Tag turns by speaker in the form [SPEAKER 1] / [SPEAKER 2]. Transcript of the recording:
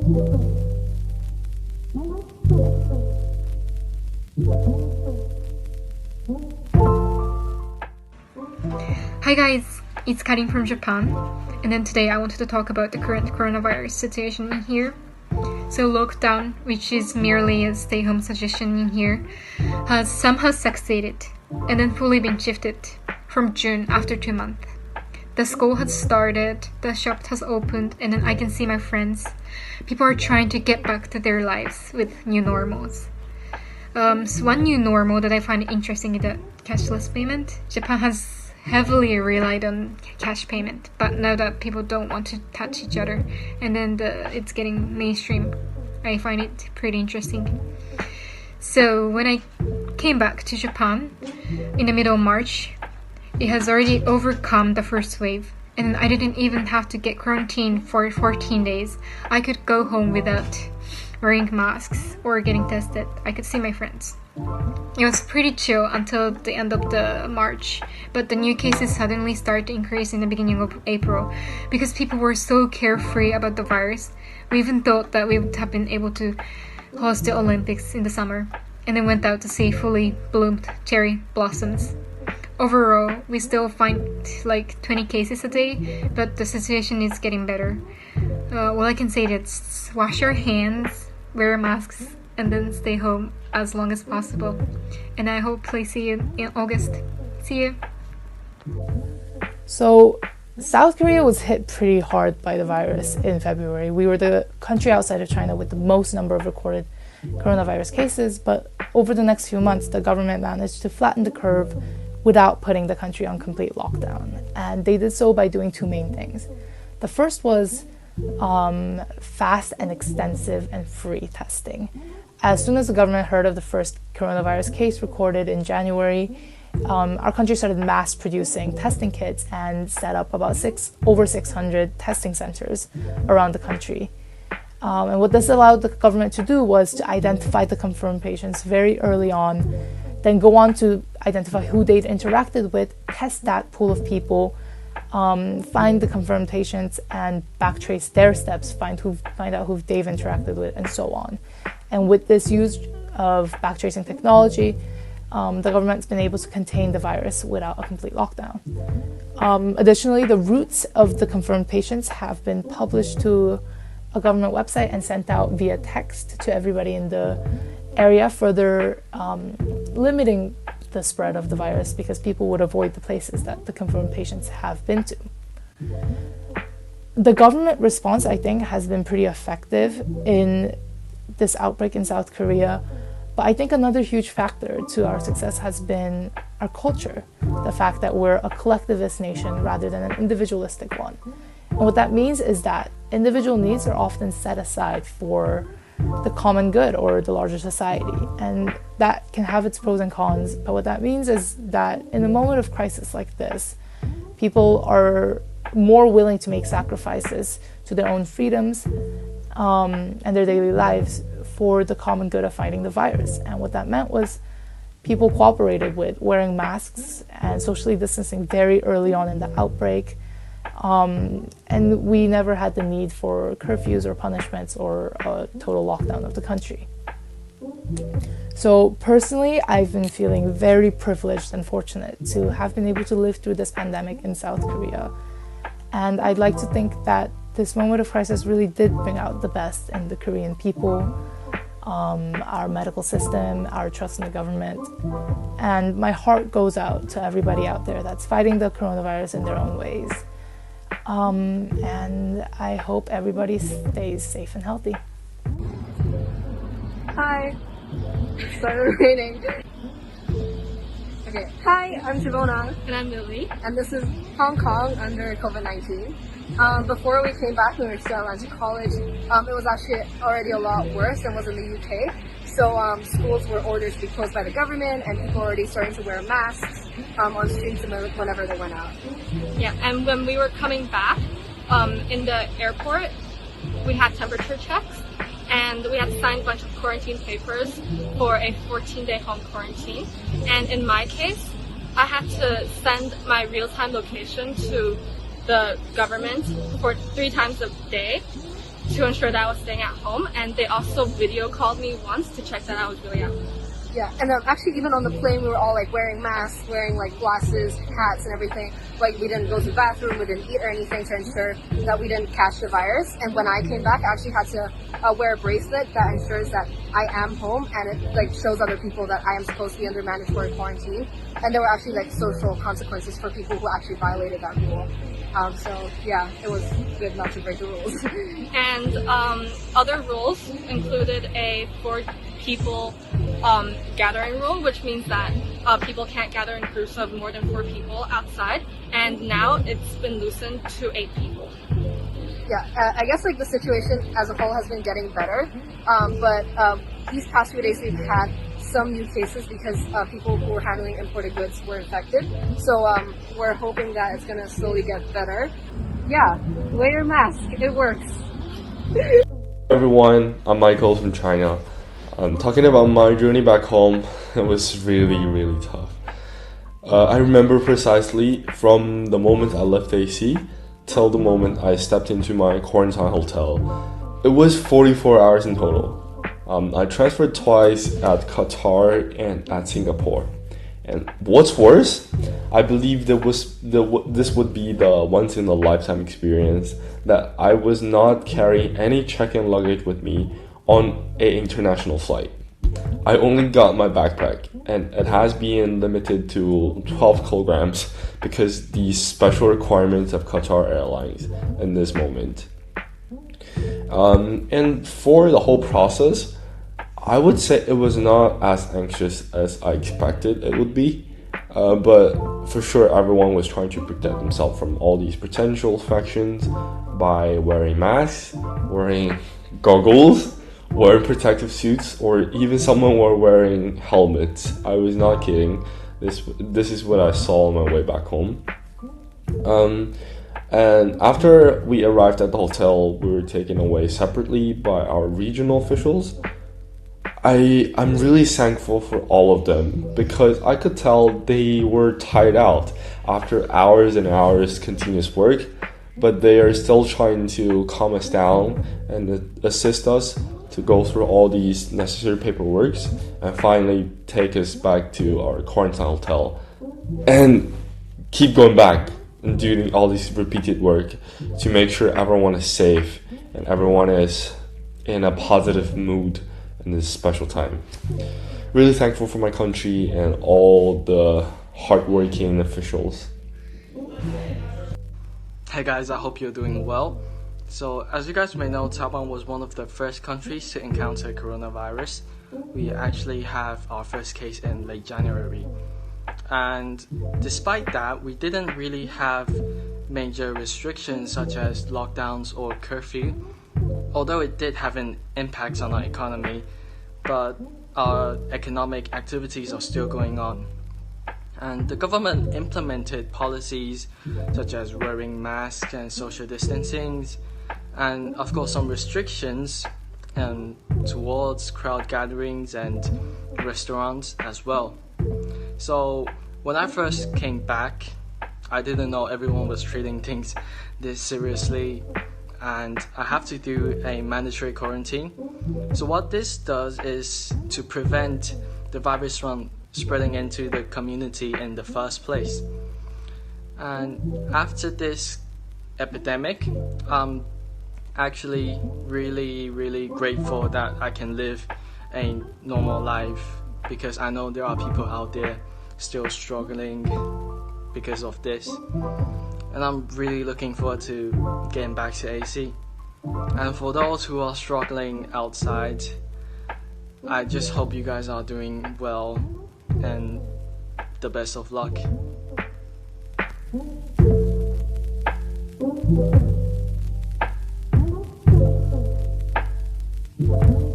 [SPEAKER 1] Hi guys, it's Karin from Japan, and then today I wanted to talk about the current coronavirus situation in here. So lockdown, which is merely a stay-home suggestion in here, has somehow succeeded and then fully been shifted from June after 2 months. The school has started, the shop has opened, and then I can see my friends. People are trying to get back to their lives with new normals. So one new normal that I find interesting is the cashless payment. Japan has heavily relied on cash payment, but now that people don't want to touch each other, and then it's getting mainstream, I find it pretty interesting. So when I came back to Japan in the middle of March, it has already overcome the first wave, and I didn't even have to get quarantined for 14 days. I could go home without wearing masks or getting tested. I could see my friends. It was pretty chill until the end of the March, but the new cases suddenly started to increase in the beginning of April because people were so carefree about the virus. We even thought that we would have been able to host the Olympics in the summer, and then went out to see fully bloomed cherry blossoms. Overall, we still find like 20 cases a day, but the situation is getting better. All I can say is wash your hands, wear masks, and then stay home as long as possible. And I hopefully see you in August. See you.
[SPEAKER 2] So, South Korea was hit pretty hard by the virus in February. We were the country outside of China with the most number of recorded coronavirus cases, but over the next few months, the government managed to flatten the curve without putting the country on complete lockdown. And they did so by doing two main things. The first was fast and extensive and free testing. As soon as the government heard of the first coronavirus case recorded in January, our country started mass producing testing kits and set up about over 600 testing centers around the country. And what this allowed the government to do was to identify the confirmed patients very early on, then go on to identify who they'd interacted with, test that pool of people, find the confirmed patients and backtrace their steps, find out who they've interacted with, and so on. And with this use of backtracing technology, the government's been able to contain the virus without a complete lockdown. Additionally, the routes of the confirmed patients have been published to a government website and sent out via text to everybody in the area, further limiting the spread of the virus because people would avoid the places that the confirmed patients have been to. The government response, I think, has been pretty effective in this outbreak in South Korea, but I think another huge factor to our success has been our culture, the fact that we're a collectivist nation rather than an individualistic one. And what that means is that individual needs are often set aside for the common good or the larger society, and that can have its pros and cons. But what that means is that in a moment of crisis like this, people are more willing to make sacrifices to their own freedoms and their daily lives for the common good of fighting the virus. And what that meant was people cooperated with wearing masks and socially distancing very early on in the outbreak. And we never had the need for curfews or punishments or a total lockdown of the country. So personally, I've been feeling very privileged and fortunate to have been able to live through this pandemic in South Korea. And I'd like to think that this moment of crisis really did bring out the best in the Korean people, our medical system, our trust in the government. And my heart goes out to everybody out there that's fighting the coronavirus in their own ways. And I hope everybody stays safe and healthy.
[SPEAKER 3] Hi. Started raining. Okay. Hi, I'm Shavona.
[SPEAKER 1] And I'm Lily.
[SPEAKER 3] And this is Hong Kong under COVID-19. Before we came back, when we were still at college, it was actually already a lot worse than was in the UK. So schools were ordered to be closed by the government, and people were already starting to wear masks on streets whenever they went out.
[SPEAKER 4] Yeah, and when we were coming back in the airport, we had temperature checks, and we had to sign a bunch of quarantine papers for a 14-day home quarantine. And in my case, I had to send my real-time location to the government for 3 times a day to ensure that I was staying at home, and they also video called me once to check that I was really at home.
[SPEAKER 3] Yeah, and actually even on the plane we were all like wearing masks, wearing like glasses, hats and everything. Like we didn't go to the bathroom, we didn't eat or anything to ensure that we didn't catch the virus. And when I came back, I actually had to wear a bracelet that ensures that I am home, and it like shows other people that I am supposed to be under mandatory quarantine. And there were actually like social consequences for people who actually violated that rule. So yeah, it was good not to break the rules.
[SPEAKER 4] And other rules included a 4 people gathering rule, which means that people can't gather in groups of more than 4 people outside, and now it's been loosened to 8 people.
[SPEAKER 3] Yeah, I guess like the situation as a whole has been getting better, but these past few days we've had some new cases because people who were handling imported goods were infected. So we're hoping that it's gonna slowly get better. Yeah, wear your mask, it works.
[SPEAKER 5] Everyone, I'm Michael from China. Talking about my journey back home, it was really tough. I remember precisely from the moment I left AC till the moment I stepped into my quarantine hotel. It was 44 hours in total. I transferred twice at Qatar and at Singapore. And what's worse, I believe this would be the once-in-a-lifetime experience that I was not carrying any check-in luggage with me on an international flight. I only got my backpack, and it has been limited to 12 kilograms because the special requirements of Qatar Airlines in this moment. And for the whole process, I would say it was not as anxious as I expected it would be, but for sure everyone was trying to protect themselves from all these potential infections by wearing masks, wearing goggles, wearing protective suits, or even someone were wearing helmets. I was not kidding. This is what I saw on my way back home. And after we arrived at the hotel, we were taken away separately by our regional officials. I'm really thankful for all of them because I could tell they were tired out after hours and hours continuous work, but they are still trying to calm us down and assist us to go through all these necessary paperwork and finally take us back to our quarantine hotel and keep going back and doing all this repeated work to make sure everyone is safe and everyone is in a positive mood in this special time. Really thankful for my country and all the hardworking officials.
[SPEAKER 6] Hey guys, I hope you're doing well. So as you guys may know, Taiwan was one of the first countries to encounter coronavirus. We actually have our first case in late January. And despite that, we didn't really have major restrictions such as lockdowns or curfew, although it did have an impact on our economy, but our economic activities are still going on. And the government implemented policies such as wearing masks and social distancing, and of course some restrictions towards crowd gatherings and restaurants as well. So when I first came back, I didn't know everyone was treating things this seriously, and I have to do a mandatory quarantine. So what this does is to prevent the virus from spreading into the community in the first place. And after this epidemic, I'm actually really grateful that I can live a normal life, because I know there are people out there still struggling because of this, and I'm really looking forward to getting back to AC. And for those who are struggling outside, I just hope you guys are doing well and the best of luck.
[SPEAKER 2] Thank you.